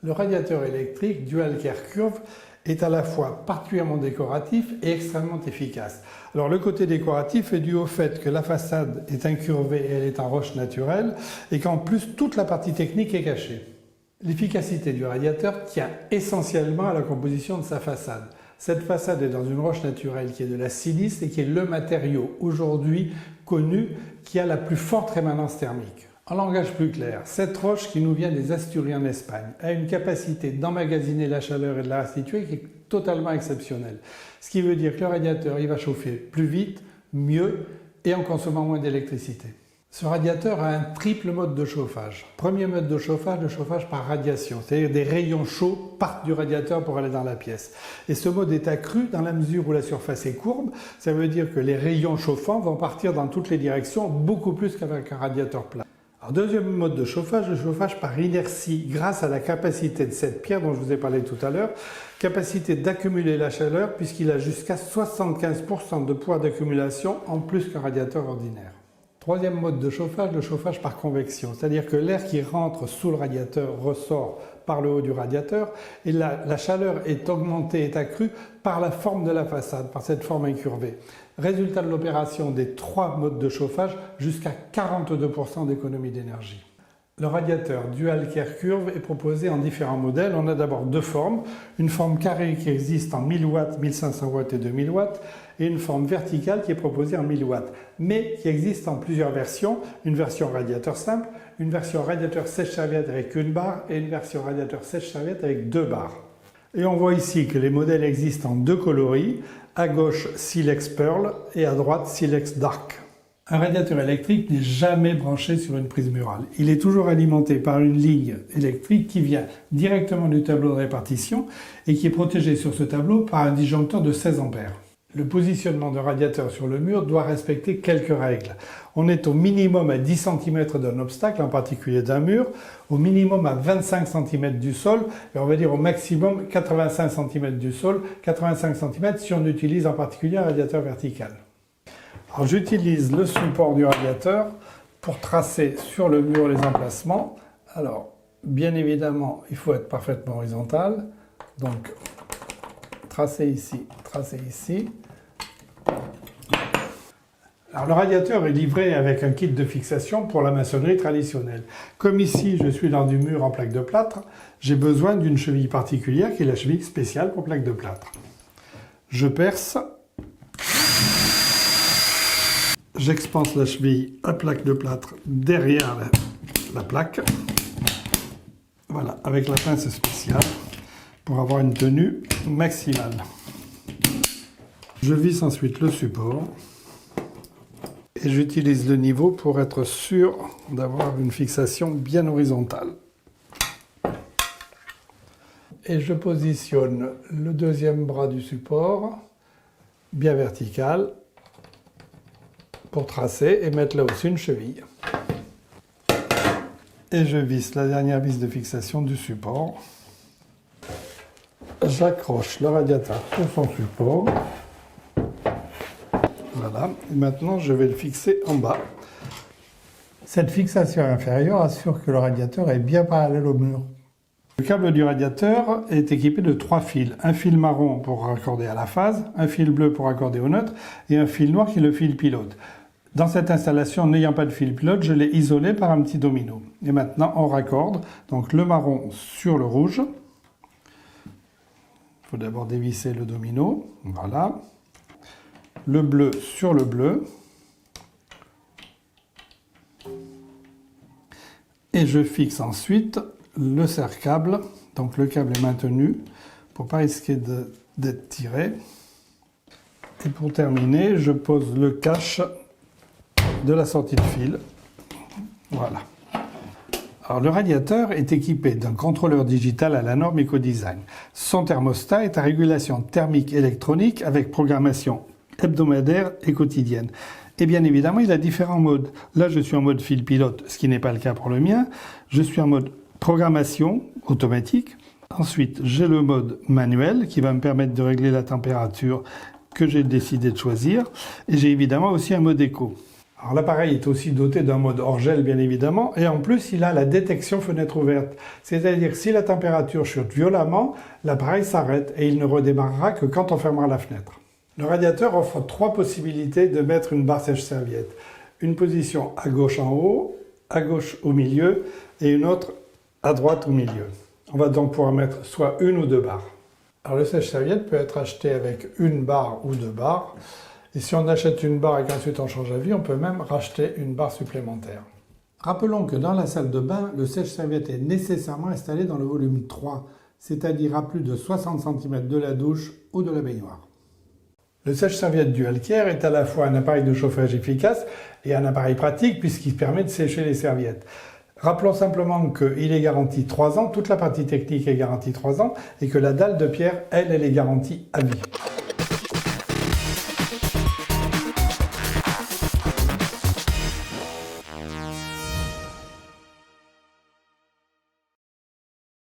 Le radiateur électrique Dual Care Curve est à la fois particulièrement décoratif et extrêmement efficace. Alors le côté décoratif est dû au fait que la façade est incurvée et elle est en roche naturelle et qu'en plus toute la partie technique est cachée. L'efficacité du radiateur tient essentiellement à la composition de sa façade. Cette façade est dans une roche naturelle qui est de la silice et qui est le matériau aujourd'hui connu qui a la plus forte rémanence thermique. En langage plus clair, cette roche qui nous vient des Asturies en Espagne a une capacité d'emmagasiner la chaleur et de la restituer qui est totalement exceptionnelle. Ce qui veut dire que le radiateur il va chauffer plus vite, mieux et en consommant moins d'électricité. Ce radiateur a un triple mode de chauffage. Premier mode de chauffage, le chauffage par radiation, c'est-à-dire des rayons chauds partent du radiateur pour aller dans la pièce. Et ce mode est accru dans la mesure où la surface est courbe, ça veut dire que les rayons chauffants vont partir dans toutes les directions, beaucoup plus qu'avec un radiateur plat. Alors, deuxième mode de chauffage, le chauffage par inertie, grâce à la capacité de cette pierre dont je vous ai parlé tout à l'heure, capacité d'accumuler la chaleur puisqu'il a jusqu'à 75% de poids d'accumulation en plus qu'un radiateur ordinaire. Troisième mode de chauffage, le chauffage par convection, c'est-à-dire que l'air qui rentre sous le radiateur ressort par le haut du radiateur et la chaleur est augmentée, est accrue par la forme de la façade, par cette forme incurvée. Résultat de l'opération des trois modes de chauffage, jusqu'à 42% d'économie d'énergie. Le radiateur Dual Care Curve est proposé en différents modèles. On a d'abord deux formes, une forme carrée qui existe en 1000 watts, 1500 watts et 2000 watts et une forme verticale qui est proposée en 1000 watts, mais qui existe en plusieurs versions, une version radiateur simple, une version radiateur sèche-serviette avec une barre et une version radiateur sèche-serviette avec deux barres. Et on voit ici que les modèles existent en deux coloris, à gauche Silex Pearl et à droite Silex Dark. Un radiateur électrique n'est jamais branché sur une prise murale. Il est toujours alimenté par une ligne électrique qui vient directement du tableau de répartition et qui est protégé sur ce tableau par un disjoncteur de 16 ampères. Le positionnement de radiateur sur le mur doit respecter quelques règles. On est au minimum à 10 cm d'un obstacle, en particulier d'un mur, au minimum à 25 cm du sol, et on va dire au maximum 85 cm du sol, 85 cm si on utilise en particulier un radiateur vertical. Alors j'utilise le support du radiateur pour tracer sur le mur les emplacements. Alors, bien évidemment, il faut être parfaitement horizontal, donc tracer ici, tracer ici. Alors le radiateur est livré avec un kit de fixation pour la maçonnerie traditionnelle. Comme ici je suis dans du mur en plaque de plâtre, j'ai besoin d'une cheville particulière qui est la cheville spéciale pour plaque de plâtre. Je perce, j'expanse la cheville à plaque de plâtre derrière la plaque, voilà, avec la pince spéciale pour avoir une tenue maximale. Je visse ensuite le support. Et j'utilise le niveau pour être sûr d'avoir une fixation bien horizontale. Et je positionne le deuxième bras du support bien vertical pour tracer et mettre là aussi une cheville. Et je visse la dernière vis de fixation du support. J'accroche le radiateur sur son support. Voilà, et maintenant je vais le fixer en bas. Cette fixation inférieure assure que le radiateur est bien parallèle au mur. Le câble du radiateur est équipé de 3 fils. Un fil marron pour raccorder à la phase, un fil bleu pour raccorder au neutre et un fil noir qui est le fil pilote. Dans cette installation, n'ayant pas de fil pilote, je l'ai isolé par un petit domino. Et maintenant on raccorde donc le marron sur le rouge. Il faut d'abord dévisser le domino, voilà. Le bleu sur le bleu. Et je fixe ensuite le serre-câble. Donc le câble est maintenu pour ne pas risquer d'être tiré. Et pour terminer, je pose le cache de la sortie de fil. Voilà. Alors le radiateur est équipé d'un contrôleur digital à la norme Ecodesign. Son thermostat est à régulation thermique électronique avec programmation hebdomadaire et quotidienne. Et bien évidemment, il a différents modes. Là, je suis en mode fil pilote, ce qui n'est pas le cas pour le mien. Je suis en mode programmation automatique. Ensuite, j'ai le mode manuel qui va me permettre de régler la température que j'ai décidé de choisir. Et j'ai évidemment aussi un mode éco. Alors l'appareil est aussi doté d'un mode hors gel bien évidemment, et en plus il a la détection fenêtre ouverte. C'est-à-dire si la température chute violemment, l'appareil s'arrête et il ne redémarrera que quand on fermera la fenêtre. Le radiateur offre 3 possibilités de mettre une barre sèche-serviette. Une position à gauche en haut, à gauche au milieu et une autre à droite au milieu. On va donc pouvoir mettre soit une ou 2 barres. Alors le sèche-serviette peut être acheté avec une barre ou 2 barres. Et si on achète une barre et qu'ensuite on change d'avis, on peut même racheter une barre supplémentaire. Rappelons que dans la salle de bain, le sèche-serviette est nécessairement installé dans le volume 3, c'est-à-dire à plus de 60 cm de la douche ou de la baignoire. Le sèche-serviette Dualcare est à la fois un appareil de chauffage efficace et un appareil pratique puisqu'il permet de sécher les serviettes. Rappelons simplement qu'il est garanti 3 ans, toute la partie technique est garantie 3 ans et que la dalle de pierre, elle est garantie à vie.